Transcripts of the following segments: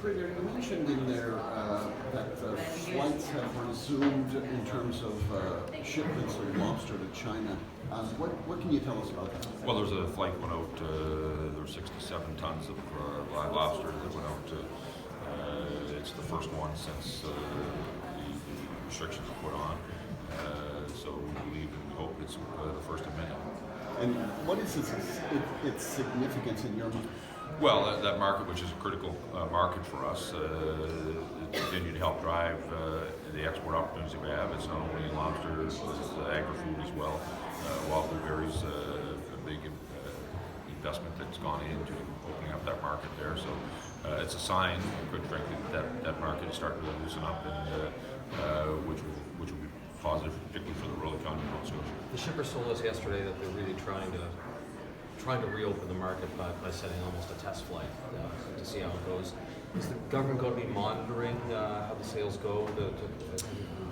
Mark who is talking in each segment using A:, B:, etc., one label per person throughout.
A: Prater, you mentioned in there that flights have resumed in terms of shipments of lobster to China. What can you tell us about that?
B: Well, there's a flight went out. There were 67 tons of live lobster that went out. It's the first one since the restrictions were put on. So we believe and we hope it's the first of many.
A: And what is its significance in your mind?
B: Well, that market, which is a critical market for us, continue to help drive the export opportunities that we have. It's not only lobster, it's agri-food as well. Wild blueberries, a big investment that's gone into opening up that market there. So it's a sign, quite frankly, that market is starting to loosen up, and which will be positive, particularly for the rural economy of Nova Scotia.
C: The shippers told us yesterday that they're really trying to reopen the market by setting almost a test flight to see how it goes. Is the government going to be monitoring how the sales go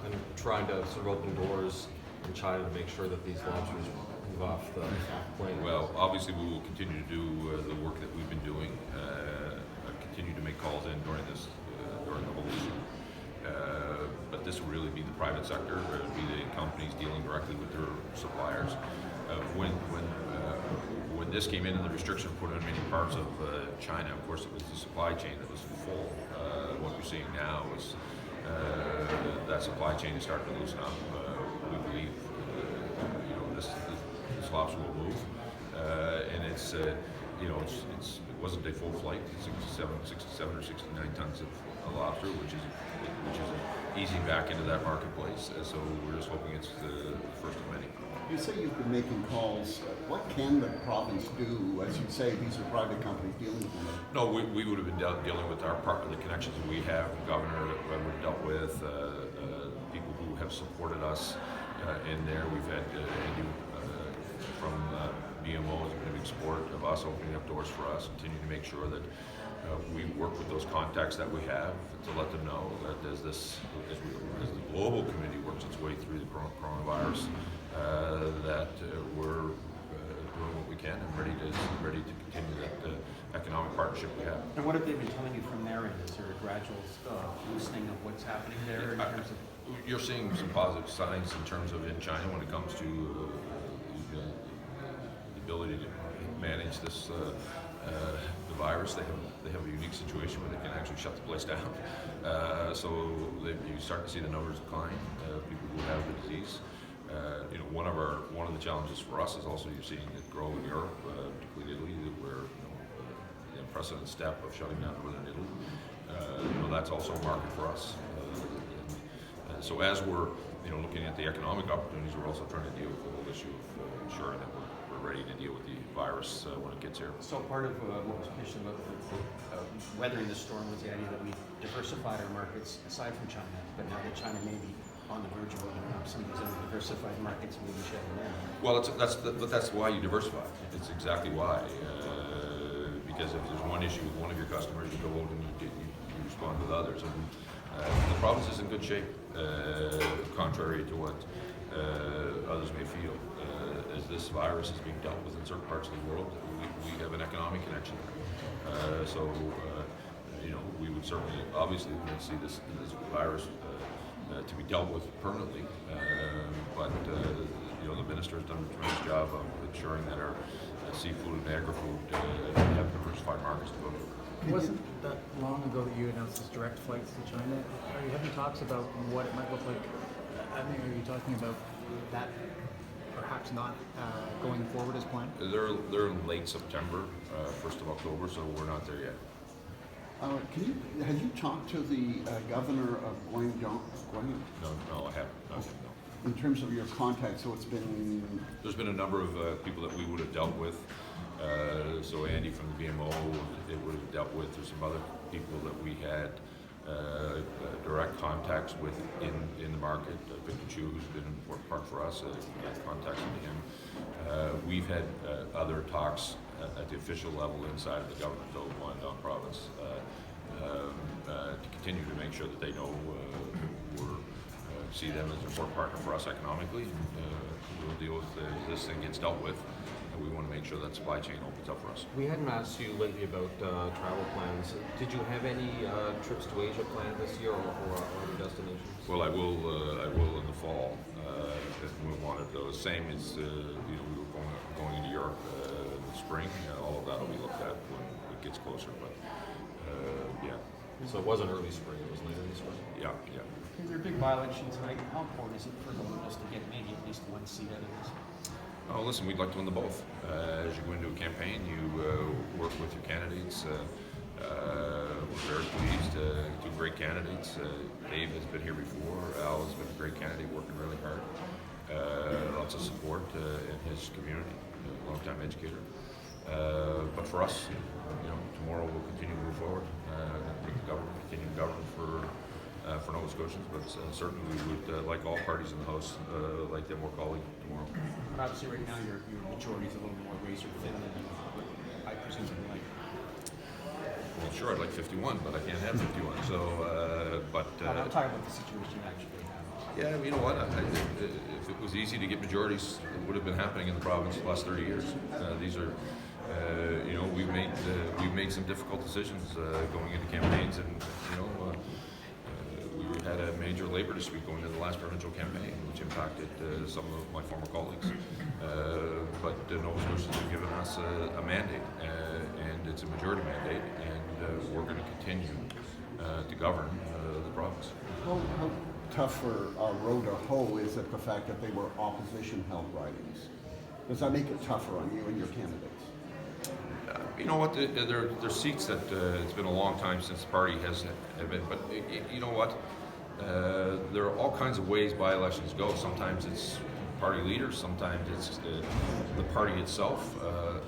C: and trying to sort of open doors in China to make sure that these lobsters move off the plane?
B: Well, obviously we will continue to do the work that we've been doing, continue to make calls in during the whole issue. But this will really be the private sector, be the companies dealing directly with their suppliers. When this came in and the restriction put on many parts of China, of course it was the supply chain that was full. What we're seeing now is that supply chain is starting to loosen up. We believe this lobster will move, and it wasn't a full flight. 67 or 69 tons of lobster, which is easing back into that marketplace. So we're just hoping it's the first of many.
A: You say you've been making calls. What can the province do? As you say, these are private companies dealing with them.
B: No, we would have been dealing with our part of the connections that we have, the governor that we've dealt with, people who have supported us in there. We've had Andy from BMO has been a big support of us, opening up doors for us, continue to make sure that we work with those contacts that we have to let them know that as the global community works its way through the coronavirus, that we're doing what we can and ready to continue that economic partnership we have.
D: And what have they been telling you from their end? Is there a gradual loosening of what's happening there in terms of?
B: You're seeing some positive signs in terms of in China when it comes to the ability to manage this the virus. They have a unique situation where they can actually shut the place down. So you start to see the numbers decline. People who have the disease. One of the challenges for us is also you're seeing it grow in Europe, particularly Italy, where the unprecedented step of shutting down northern Italy. That's also a market for us. So as we're looking at the economic opportunities, we're also trying to deal with the whole issue of ensuring that we're ready to deal with the virus when it gets here.
D: So part of what was mentioned about weathering the storm was the idea that we diversified our markets aside from China, but now that China may be on the verge of opening up some of these other diversified markets, maybe shutting down.
B: Well, that's why you diversify. It's exactly why. Because if there's one issue with one of your customers, you go out and you respond with others. And the province is in good shape, contrary to what others may feel. As this virus is being dealt with in certain parts of the world, we have an economic connection there. So we would certainly, obviously, we would see this virus to be dealt with permanently, but the minister has done a tremendous job of ensuring that our seafood and agri-food have diversified markets to go to.
E: It wasn't that long ago that you announced this direct flights to China. Are you having talks about what it might look like? I mean, are you talking about that perhaps not going forward as planned?
B: They're in late September, 1st of October, so we're not there yet.
A: Have you talked to the governor of Guangdong?
B: No, I haven't. No.
A: In terms of your contacts, so
B: There's been a number of people that we would have dealt with. So Andy from the BMO, it would have dealt with. There's some other people that we had direct contacts with in the market. Victor Chu, who's been an important part for us, had contacts with him. We've had other talks at the official level inside of the government of Guangdong province to continue to make sure that they know see them as an important partner for us economically. We'll deal with this thing gets dealt with we want to make sure that supply chain opens up for us.
C: We hadn't asked you lately about travel plans. Did you have any trips to Asia planned this year or other destinations?
B: Well, I will in the fall. If we wanted those, same as we were going into Europe in the spring. All of that will be looked at when it gets closer. But yeah,
C: So it wasn't early spring; it was later in the spring.
B: yeah.
D: Is there a big by-election tonight? How important is it for the Liberals to get maybe at least one seat out of this?
B: Oh, listen, we'd like to win the both. As you go into a campaign, you work with your candidates. We're very pleased. Two great candidates. Dave has been here before. Al has been a great candidate, working really hard. Lots of support in his community. A long-time educator. But for us, tomorrow we'll continue to move forward. Continue to govern for Nova Scotians. But certainly we would, like all parties in the House, like them more colleague tomorrow.
D: But obviously right now your majority is a little more razor thin than I presume you'd like.
B: Well, sure, I'd like 51, but I can't have 51. So,
D: I'm talking about the situation you actually have.
B: yeah, you know what? If it was easy to get majorities, it would have been happening in the province the last 30 years. These are, we've made some difficult decisions going into campaigns, and we had a major labor dispute going into the last provincial campaign, which impacted some of my former colleagues. But Nova Scotians have given us a mandate, and it's a majority mandate, and we're going to continue to govern the province.
A: How tough for row to hoe is it the fact that they were opposition-held ridings? Does that make it tougher on you and your candidates?
B: You know what? There's seats that it's been a long time since the party has been, but you know what? There are all kinds of ways by-elections go. Sometimes it's party leaders, sometimes it's the party itself,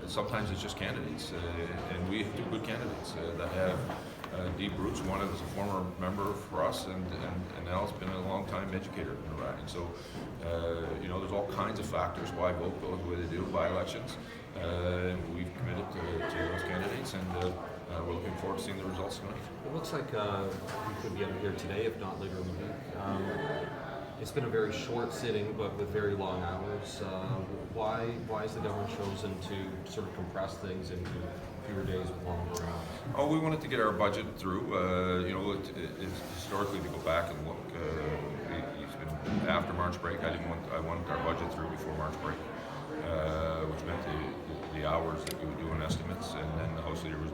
B: sometimes it's just candidates, and we have two good candidates that have deep roots. One is a former member for us, and Al's been a long-time educator in the riding. So, there's all kinds of factors why vote go the way they do by-elections. We've committed to those candidates, and we're looking forward to seeing the results tonight.
C: It looks like we could be out here today, if not later in the week. It's been a very short sitting, but with very long hours. Why has the government chosen to sort of compress things into fewer days with longer hours?
B: Oh, we wanted to get our budget through. It's historically to go back and look. It's been after March break. I wanted our budget through before March break, which meant the hours that we would do in estimates, and then the House Leader was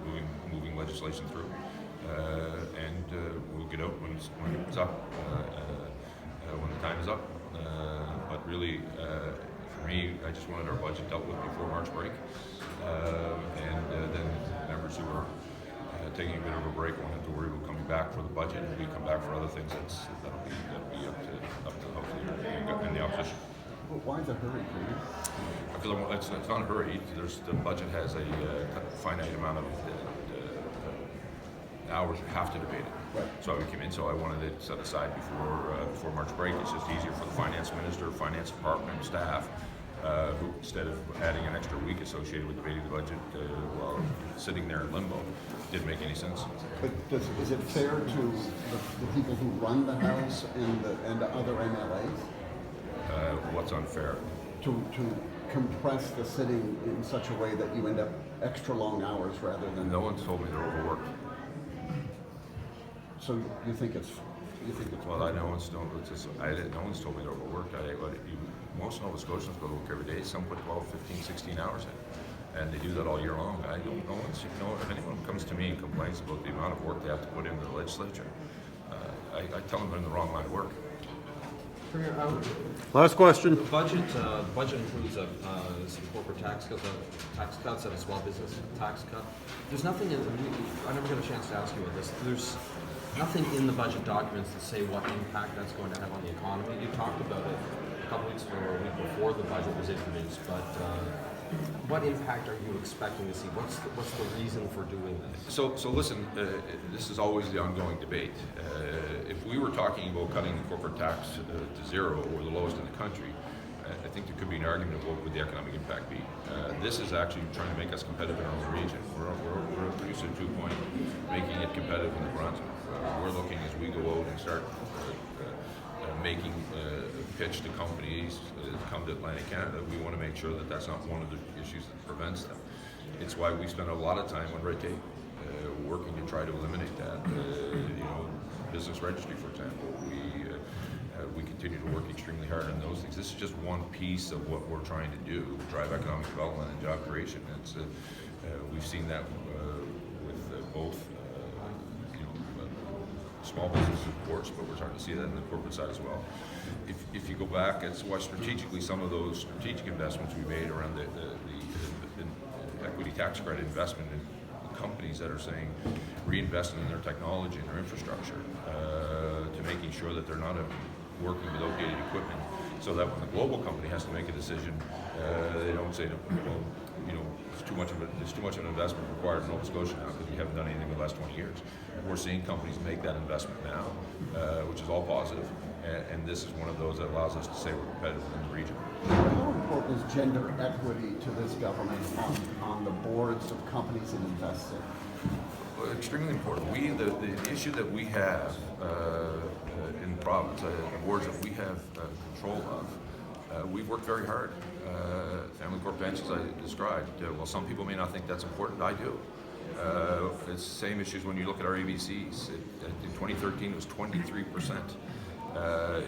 B: moving legislation through, and we'll get out when it's up. When the time is up. But really, for me, I just wanted our budget dealt with before March break. And then members who are taking a bit of a break won't have to worry about coming back for the budget. If we come back for other things, that'll be up to the House Leader and the opposition.
A: Well, why the hurry, Peter?
B: Because it's not a hurry. The budget has a finite amount of hours you have to debate it.
A: Right.
B: So we came in, so I wanted it set aside before March break. It's just easier for the finance minister, finance department, and staff, who instead of adding an extra week associated with debating the budget while sitting there in limbo, didn't make any sense.
A: But is it fair to the people who run the House and the other MLAs
B: What's unfair?
A: to compress the sitting in such a way that you end up extra long hours rather than?
B: No one's told me they're overworked.
A: So you think it's
B: Well, no one's told me they're overworked. Most Nova Scotians go to work every day. Some put 12, 15, 16 hours in, and they do that all year long. If anyone comes to me and complains about the amount of work they have to put into the legislature, I tell them they're in the wrong line of work.
F: Last question.
C: The budget includes some corporate tax cuts and a small business tax cut. There's nothing in I never got a chance to ask you about this. There's nothing in the budget documents that say what impact that's going to have on the economy. You talked about it a couple weeks ago or a week before the budget was introduced, but what impact are you expecting to see? What's the reason for doing this?
B: So listen, this is always the ongoing debate. If we were talking about cutting the corporate tax to zero or the lowest in the country, I think there could be an argument of what would the economic impact be. This is actually trying to make us competitive in our own region. We're a producer 2 point, making it competitive in the Brunswick. We're looking as we go out and start making a pitch to companies that come to Atlantic Canada, we want to make sure that that's not one of the issues that prevents them. It's why we spend a lot of time on red tape, working to try to eliminate that. Business registry, for example, we continue to work extremely hard on those things. This is just one piece of what we're trying to do, drive economic development and job creation. We've seen that with both small businesses, of course, but we're starting to see that in the corporate side as well. If you go back, it's why strategically some of those strategic investments we made around the equity tax credit investment in companies that are saying reinvesting in their technology and their infrastructure to making sure that they're not working with outdated equipment, so that when the global company has to make a decision, they don't say, well, there's too much of an investment required in Nova Scotia now because we haven't done anything in the last 20 years. We're seeing companies make that investment now, which is all positive, and this is one of those that allows us to say we're competitive in the region.
A: How important is gender equity to this government on the boards of companies it invests in?
B: Well, extremely important. The issue that we have in the province, the boards that we have control of, we've worked very hard. Family Court bench, as I described, well, some people may not think that's important. I do. It's the same issues when you look at our ABCs. In 2013, it was 23%.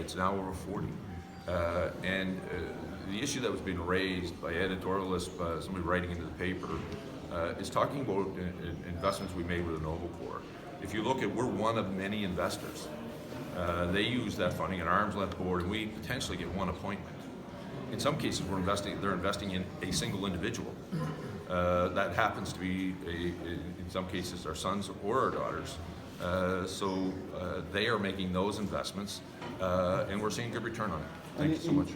B: It's now over 40%. And the issue that was being raised by editorialists, by somebody writing into the paper, is talking about investments we made with the Noble Corps. If you look at, we're one of many investors. They use that funding, an arm's length board, and we potentially get one appointment. In some cases, they're investing in a single individual. That happens to be, in some cases, our sons or our daughters. So they are making those investments, and we're seeing good return on it. Thank you so much.